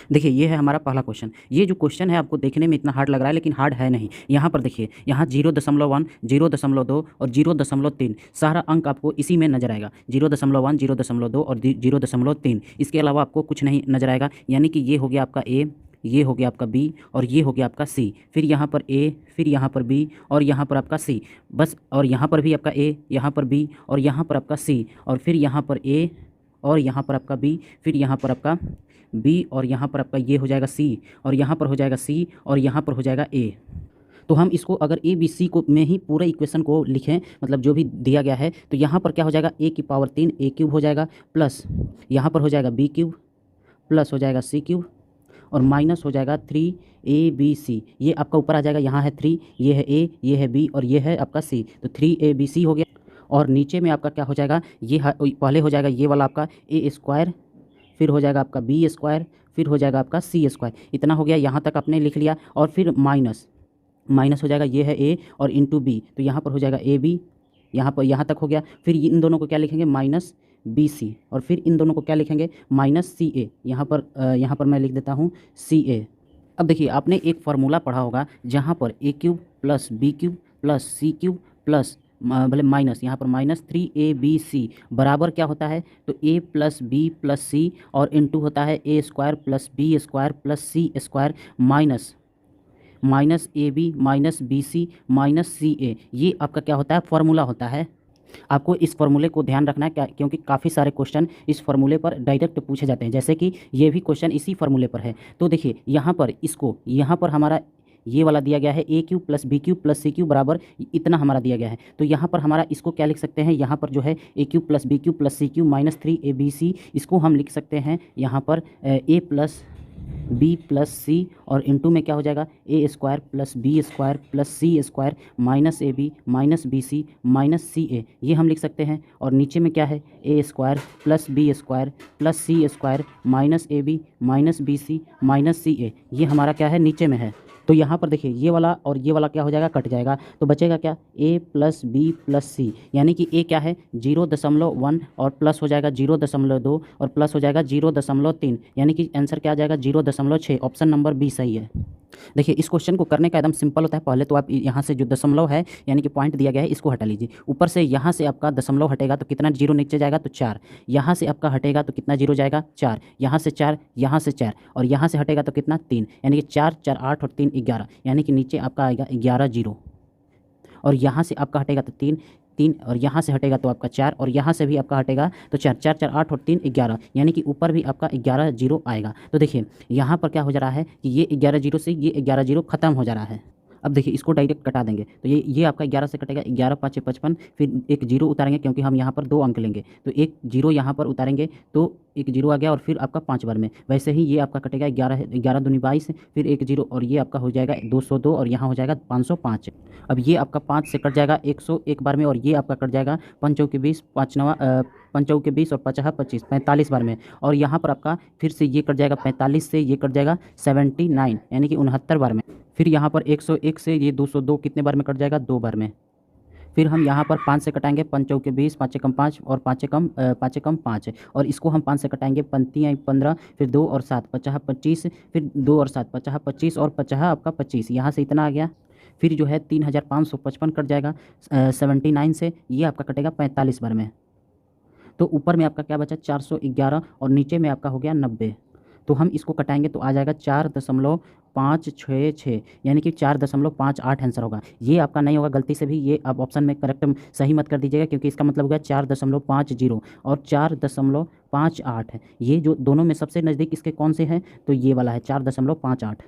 देखिए ये है हमारा पहला क्वेश्चन। ये जो क्वेश्चन है आपको देखने में इतना हार्ड लग रहा है, लेकिन हार्ड है नहीं। यहाँ पर देखिए, यहाँ 0.1, 0.2 और 0.3 सारा अंक आपको इसी में नजर आएगा। 0.1, 0.2 और 0.3, इसके अलावा आपको कुछ नहीं नजर आएगा। यानी कि ये हो गया आपका ए, ये हो गया आपका बी और ये हो गया आपका सी। फिर यहाँ पर ए, फिर यहाँ पर बी और यहाँ पर आपका सी, बस। और यहाँ पर भी आपका ए, यहाँ पर बी और यहाँ पर आपका सी, और फिर यहाँ पर ए और यहाँ पर आपका बी, फिर यहाँ पर आपका बी और यहाँ पर आपका ये हो जाएगा सी, और यहाँ पर हो जाएगा सी, और यहाँ पर हो जाएगा ए। तो हम इसको अगर ए बी सी को में ही पूरे इक्वेशन को लिखें, मतलब जो भी दिया गया है, तो यहाँ पर क्या हो जाएगा, ए की पावर 3 ए क्यूब हो जाएगा, प्लस यहाँ पर हो जाएगा बी क्यूब, प्लस हो जाएगा सी क्यूब, और माइनस हो जाएगा 3 ए बी सी। ये आपका ऊपर आ जाएगा, यहाँ है 3, ये है ए, ये है बी और ये है आपका सी, तो 3 हो गया। और नीचे में आपका क्या हो जाएगा, ये पहले हो जाएगा ये वाला आपका ए स्क्वायर, फिर हो जाएगा आपका बी स्क्वायर, फिर हो जाएगा आपका सी स्क्वायर। इतना हो गया, यहाँ तक आपने लिख लिया। और फिर माइनस हो जाएगा, ये है ए और इंटू बी, तो यहाँ पर हो जाएगा ए बी, यहाँ पर यहाँ तक हो गया। फिर इन दोनों को क्या लिखेंगे, माइनस बी सी, और फिर इन दोनों को क्या लिखेंगे, माइनस सी ए। यहाँ पर मैं लिख देता हूँ सी ए। अब देखिए, आपने एक फार्मूला पढ़ा होगा जहाँ पर A cube plus B cube plus C cube plus भले माइनस, यहाँ पर माइनस 3abc बराबर क्या होता है, तो a plus B plus C और इंटू होता है A square plus B square plus C square minus A B minus B C minus C A. ये आपका क्या होता है, फार्मूला होता है। आपको इस फार्मूले को ध्यान रखना है क्या, क्योंकि काफ़ी सारे क्वेश्चन इस फार्मूले पर डायरेक्ट पूछे जाते हैं, जैसे कि ये भी क्वेश्चन इसी फार्मूले पर है। तो देखिए, यहाँ पर हमारा ये वाला दिया गया है, A cube plus B cube plus C cube बराबर इतना हमारा दिया गया है। तो यहाँ पर हमारा इसको क्या लिख सकते हैं, यहाँ पर जो है A cube plus B cube plus C cube minus 3abc, इसको हम लिख सकते हैं यहाँ पर A plus B plus C, और इंटू में क्या हो जाएगा, A square plus B square plus C square minus A B minus B C minus C A, ये हम लिख सकते हैं। और नीचे में क्या है, A square plus B square plus C square minus A B minus B C minus C A, ये हमारा क्या है, नीचे में है। तो यहाँ पर देखिए, ये वाला और ये वाला क्या हो जाएगा, कट जाएगा, तो बचेगा क्या, a प्लस बी प्लस सी, यानी कि a क्या है 0.1 और प्लस हो जाएगा 0.2 और प्लस हो जाएगा 0.3, यानी कि आंसर क्या आ जाएगा 0.6। ऑप्शन नंबर बी सही है। देखिए, इस क्वेश्चन को करने का एकदम सिंपल होता है। पहले तो आप यहाँ से जो दशमलव है, यानी कि पॉइंट दिया गया है, इसको हटा लीजिए। ऊपर से यहाँ से आपका दशमलव हटेगा तो कितना जीरो नीचे जाएगा, तो 4। यहाँ से आपका हटेगा तो कितना जीरो जाएगा, 4। यहाँ से 4, यहाँ से 4, और यहाँ से हटेगा तो कितना 3, यानी कि 4 4 8 और 3 11, यानी कि नीचे आपका आएगा 11 जीरो। और यहाँ से आपका हटेगा तो 3 3, और यहाँ से हटेगा तो आपका 4, और यहाँ से भी आपका हटेगा तो 4 4 4 8 और 3 11, यानी कि ऊपर भी आपका 11 जीरो आएगा। तो देखिए, यहाँ पर क्या हो जा रहा है कि ये 11 जीरो से ये 11 जीरो खत्म हो जा रहा है। अब देखिए, इसको डायरेक्ट कटा देंगे, तो ये आपका 11 से कटेगा, 11 5 55, फिर एक जीरो उतारेंगे क्योंकि हम यहाँ पर 2 अंक लेंगे, तो एक जीरो यहाँ पर उतारेंगे तो एक जीरो आ गया, और फिर आपका 5 बार में। वैसे ही ये आपका कटेगा 11 दूनी 22, फिर एक जीरो, और ये आपका हो जाएगा 202, और यहाँ हो जाएगा 505। अब ये आपका 5 से कट जाएगा 101 बार में, और ये आपका कट जाएगा 5 चौके 20, 5 नवा 5 चौके 20 और 5 25, 45 बार में। और यहाँ पर आपका फिर से ये कट जाएगा 45 से, ये कट जाएगा 79, यानी कि 69 बार में। फिर यहाँ पर 101 से ये 202 कितने बार में कट जाएगा, 2 बार में। फिर हम यहाँ पर 5 से कटाएंगे, 5 चौके 20, 5 कम 5 और 5 कम 5, और इसको हम 5 से कटाएंगे, 5 15, फिर 2 और 7 50 25, फिर 2 और 7 50 25 और 50 आपका 25, यहाँ से इतना आ गया। फिर जो है 3555 कट जाएगा 79 से, ये आपका कटेगा 45 बार में। तो ऊपर में आपका क्या बचा, 411, और नीचे में आपका हो गया 90। तो हम इसको कटाएंगे तो आ जाएगा 4.566, यानी कि 4.58 आंसर होगा। ये आपका नहीं होगा, गलती से भी ये आप ऑप्शन में करेक्ट सही मत कर दीजिएगा, क्योंकि इसका मतलब होगा 4.50 और 4.58 है। ये जो दोनों में सबसे नज़दीक इसके कौन से हैं, तो ये वाला है 4.58।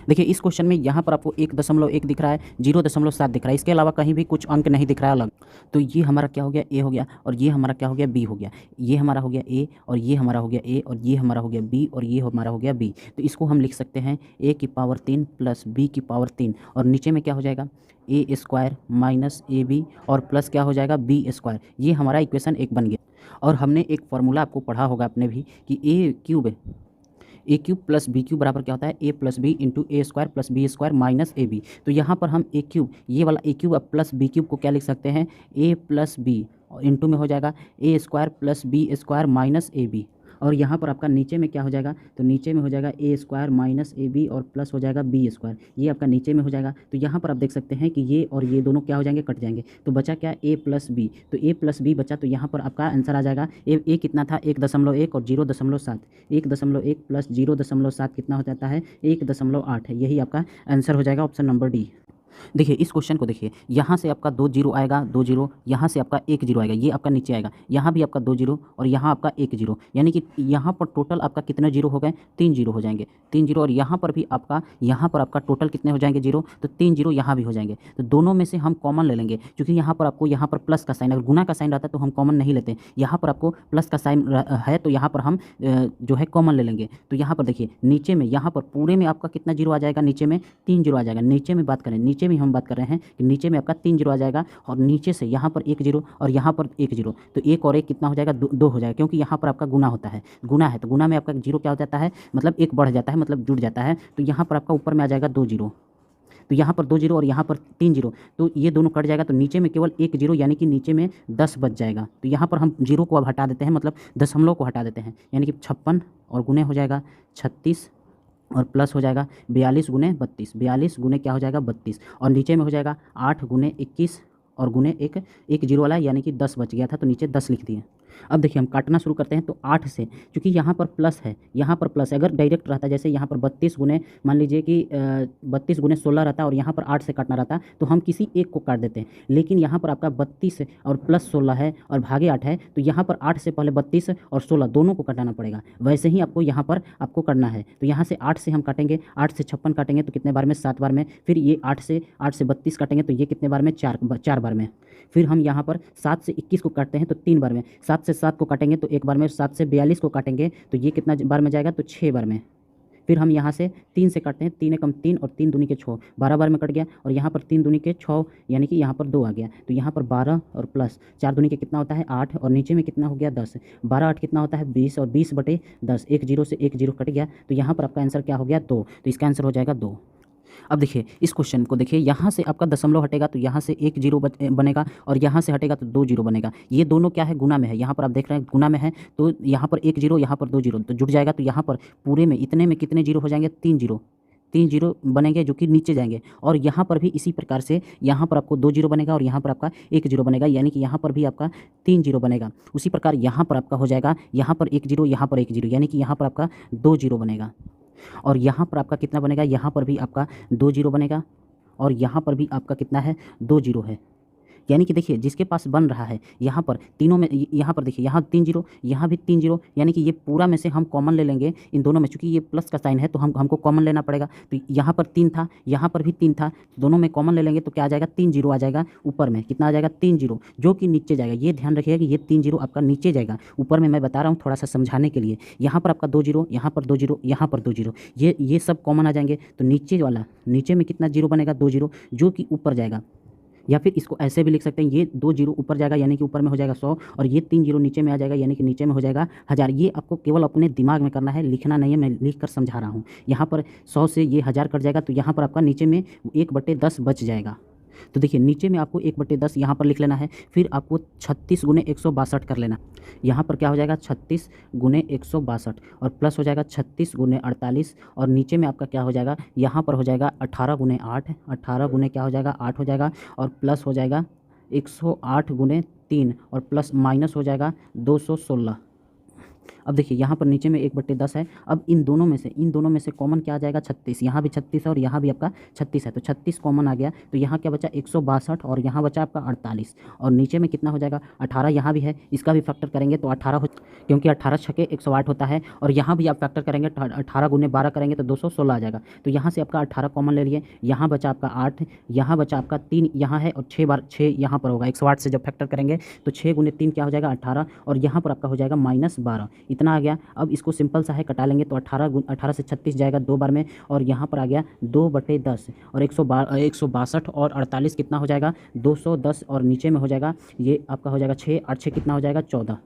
देखिए, इस क्वेश्चन में यहाँ पर आपको 1.1 दिख रहा है, 0.7 दिख रहा है, इसके अलावा कहीं भी कुछ अंक नहीं दिख रहा है अलग। तो ये हमारा क्या हो गया, ए हो गया, और ये हमारा क्या हो गया, बी हो गया। ये हमारा हो गया ए, और ये हमारा हो गया ए, और ये हमारा हो गया बी, और ये हमारा हो गया बी। तो इसको हम लिख सकते हैं ए की पावर 3 प्लस बी की पावर 3, और नीचे में क्या हो जाएगा, A square minus A B और प्लस क्या हो जाएगा, बी स्क्वायर। ये हमारा इक्वेशन 1 बन गया। और हमने एक फॉर्मूला आपको पढ़ा होगा अपने भी कि A cube plus B cube बराबर क्या होता है, A plus B into A square plus B square minus A B. तो यहाँ पर हम ए क्यूब, ये वाला A cube plus B cube को क्या लिख सकते हैं, ए प्लस बी, और इंटू में हो जाएगा A square plus B square minus A B, और यहाँ पर आपका नीचे में क्या हो जाएगा, तो नीचे में हो जाएगा A square minus A B और प्लस हो जाएगा बी स्क्वायर, ये आपका नीचे में हो जाएगा। तो यहाँ पर आप देख सकते हैं कि ये और ये दोनों क्या हो जाएंगे, कट जाएंगे। तो बचा क्या, ए प्लस बी, तो ए प्लस बी बचा। तो यहाँ पर आपका आंसर आ जाएगा ए कितना था 1.1 और 0.7, 1.1 प्लस 0.7 कितना हो जाता है 1.8 है। यही आपका आंसर हो जाएगा ऑप्शन नंबर डी। देखिए इस क्वेश्चन को देखिए, यहाँ से आपका 2 जीरो आएगा, 2 जीरो, यहाँ से आपका 1 जीरो आएगा, ये आपका नीचे आएगा, यहाँ भी आपका 2 जीरो और यहाँ आपका 1 जीरो, यानी कि यहाँ पर टोटल आपका कितने जीरो हो गए, 3 जीरो हो जाएंगे, 3 जीरो। और यहाँ पर भी आपका, यहाँ पर आपका टोटल कितने हो जाएंगे जीरो, तो 3 जीरो यहाँ भी हो जाएंगे। तो दोनों में से हम कॉमन ले लेंगे, क्योंकि यहाँ पर आपको यहाँ पर प्लस का साइन, अगर गुना का साइन रहता है तो हम कॉमन नहीं लेते, यहाँ पर आपको प्लस का साइन है तो यहाँ पर हम जो है कॉमन ले लेंगे। तो यहाँ पर देखिए नीचे में, यहाँ पर पूरे में आपका कितना जीरो आ जाएगा, नीचे में 3 जीरो आ जाएगा। नीचे में बात करें, नीचे में हम बात कर रहे हैं कि नीचे में आपका 3 जीरो आ जाएगा और नीचे से यहाँ पर 1 जीरो और यहाँ पर 1 जीरो, तो 1 और 1 कितना हो जाएगा, 2 हो जाएगा, क्योंकि यहाँ पर आपका गुना होता है, गुना है तो गुना में आपका जीरो क्या हो जाता है, मतलब 1 बढ़ जाता है, मतलब जुड़ जाता है। तो यहाँ पर आपका ऊपर में आ जाएगा 2 जीरो, तो यहाँ पर 2 जीरो और यहाँ पर 3 जीरो, तो ये दोनों कट जाएगा। तो नीचे में केवल 1 जीरो, यानी कि नीचे में 10 बच जाएगा। तो यहाँ पर हम जीरो को अब हटा देते हैं, मतलब दशमलव को हटा देते हैं, यानी कि 56 और गुने हो जाएगा 36 और प्लस हो जाएगा 42 गुने 32, 42 गुने क्या हो जाएगा 32, और नीचे में हो जाएगा 8 गुने 21 और गुने एक जीरो वाला, यानी कि 10 बच गया था तो नीचे 10 लिख दिए। अब देखिए हम काटना शुरू करते हैं। तो 8 से, क्योंकि यहाँ पर प्लस है, यहाँ पर प्लस है, अगर डायरेक्ट रहता जैसे यहाँ पर 32 गुने, मान लीजिए कि 32 गुने 16 रहता और यहाँ पर 8 से काटना रहता तो हम किसी एक को काट देते हैं, लेकिन यहाँ पर आपका 32 और प्लस 16 है और भागे 8 है, तो यहाँ पर 8 से पहले 32 और 16 दोनों को काटना पड़ेगा। वैसे ही आपको यहाँ पर आपको करना है। तो यहाँ से 8 से हम काटेंगे, 8 से 56 काटेंगे तो कितने बार में, 7 बार में। फिर ये 8 से 32 काटेंगे तो ये कितने बार में, 4 बार में। फिर हम यहाँ पर 7 से 21 को काटते हैं तो 3 बार में, 7 से 7 को काटेंगे तो 1 बार में, 7 से 42 को काटेंगे तो ये कितना बार में जाएगा, तो 6 बार में। फिर हम यहाँ से 3 से काटते हैं, 3 एकम 3 और 3 दूनी के 6, 12 बार में कट गया। और यहाँ पर 3 दूनी के 6, यानी कि यहाँ पर 2 आ गया, तो यहाँ पर 12 और प्लस 4 दूनी के कितना होता है 8, और नीचे में कितना हो गया 10, 12 8 कितना होता है 20 और 20/10, 1 जीरो से 1 जीरो कट गया, तो यहाँ पर आपका आंसर क्या हो गया 2, तो इसका आंसर हो जाएगा 2। अब देखिए इस क्वेश्चन को देखिए, यहाँ से आपका दशमलव हटेगा तो यहाँ से 1 जीरो बनेगा और यहाँ से हटेगा तो 2 जीरो बनेगा। ये दोनों क्या है, गुना में है, यहाँ पर आप देख रहे हैं गुना में है, तो यहाँ पर 1 जीरो, यहाँ पर 2 जीरो, तो जुड़ जाएगा। तो यहाँ पर पूरे में इतने में कितने जीरो हो जाएंगे, 3 जीरो बनेंगे जो कि नीचे जाएंगे। और यहाँ पर भी इसी प्रकार से, यहाँ पर आपको 2 जीरो बनेगा और यहाँ पर आपका 1 जीरो बनेगा, यानी कि यहाँ पर भी आपका 3 जीरो बनेगा। उसी प्रकार यहाँ पर आपका हो जाएगा, यहाँ पर 1 जीरो, यहाँ पर 1 जीरो, यानी कि यहाँ पर आपका 2 जीरो बनेगा। और यहाँ पर आपका कितना बनेगा, यहाँ पर भी आपका 2 जीरो बनेगा और यहाँ पर भी आपका कितना है, 2 जीरो है। यानी कि देखिए जिसके पास बन रहा है यहाँ पर तीनों में, यहाँ पर देखिए यहाँ 3 जीरो, यहाँ भी 3 जीरो, यानी कि ये पूरा में से हम कॉमन ले लेंगे इन दोनों में, चूँकि ये प्लस का साइन है तो हमको कॉमन लेना पड़ेगा। तो यहाँ पर 3 था, यहाँ पर भी 3 था, दोनों में कॉमन ले लेंगे तो क्या आ जाएगा, 3 जीरो आ जाएगा। ऊपर में कितना आ जाएगा, 3 जीरो, जो कि नीचे जाएगा। ये ध्यान रखिएगा कि ये 3 जीरो आपका नीचे जाएगा, ऊपर में मैं बता रहा हूँ थोड़ा सा समझाने के लिए। यहाँ पर आपका 2 जीरो, यहाँ पर 2 जीरो, यहाँ पर 2 जीरो, ये सब कॉमन आ जाएंगे। तो नीचे वाला, नीचे में कितना जीरो बनेगा, 2 जीरो, जो कि ऊपर जाएगा। या फिर इसको ऐसे भी लिख सकते हैं, ये 2 जीरो ऊपर जाएगा यानी कि ऊपर में हो जाएगा 100, और ये 3 जीरो नीचे में आ जाएगा यानी कि नीचे में हो जाएगा 1000। ये आपको केवल अपने दिमाग में करना है, लिखना नहीं है, मैं लिख कर समझा रहा हूँ। यहाँ पर 100 से ये 1000 कट जाएगा, तो यहाँ पर आपका नीचे में 1/10 बच जाएगा। तो देखिए नीचे में आपको 1/10 यहाँ पर लिख लेना है। फिर आपको 36 गुने 162 कर लेना। यहाँ पर क्या हो जाएगा, 36 गुने 162 और प्लस हो जाएगा 36 गुने 48, और नीचे में आपका क्या हो जाएगा, यहाँ पर हो जाएगा 18 गुने 8, 18 गुने क्या हो जाएगा 8 हो जाएगा, और प्लस हो जाएगा 108 गुने 3 और प्लस माइनस हो जाएगा 216। अब देखिए यहाँ पर नीचे में 1/10 है। अब इन दोनों में से कॉमन क्या आ जाएगा, 36, यहाँ भी 36 है और यहाँ भी आपका 36 है, तो 36 कॉमन आ गया। तो यहाँ क्या बचा, 162, और यहाँ बचा आपका 48, और नीचे में कितना हो जाएगा, 18 यहाँ भी है, इसका भी फैक्टर करेंगे तो 18 हो, क्योंकि 18 छके 108 होता है। और यहाँ भी आप फैक्टर करेंगे, 18 गुने 12 करेंगे तो 216 आ जाएगा। तो यहाँ से आपका 18 कॉमन ले लिए, यहाँ बचा आपका 8, यहाँ बचा आपका 3 यहाँ है, और 6 बार 6 यहाँ पर होगा। 108 से जब फैक्टर करेंगे तो 6 गुने 3 क्या हो जाएगा 18, और यहाँ पर आपका हो जाएगा -12, इतना आ गया। अब इसको सिंपल सा है, कटा लेंगे तो 18 से 36 जाएगा 2 बार में, और यहाँ पर आ गया 2/10, और 162 और 48 कितना हो जाएगा 210, और नीचे में हो जाएगा ये आपका हो जाएगा 6, 8 6 कितना हो जाएगा 14।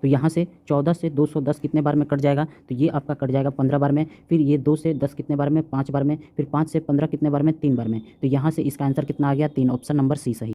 तो यहाँ से 14 से 210 कितने बार में कट जाएगा, तो ये आपका कट जाएगा 15 बार में। फिर ये 2 से 10 कितने बार में, 5 बार में। फिर 5 से 15 कितने बार में, 3 बार में। तो यहाँ से इसका आंसर कितना आ गया 3, ऑप्शन नंबर सी सही।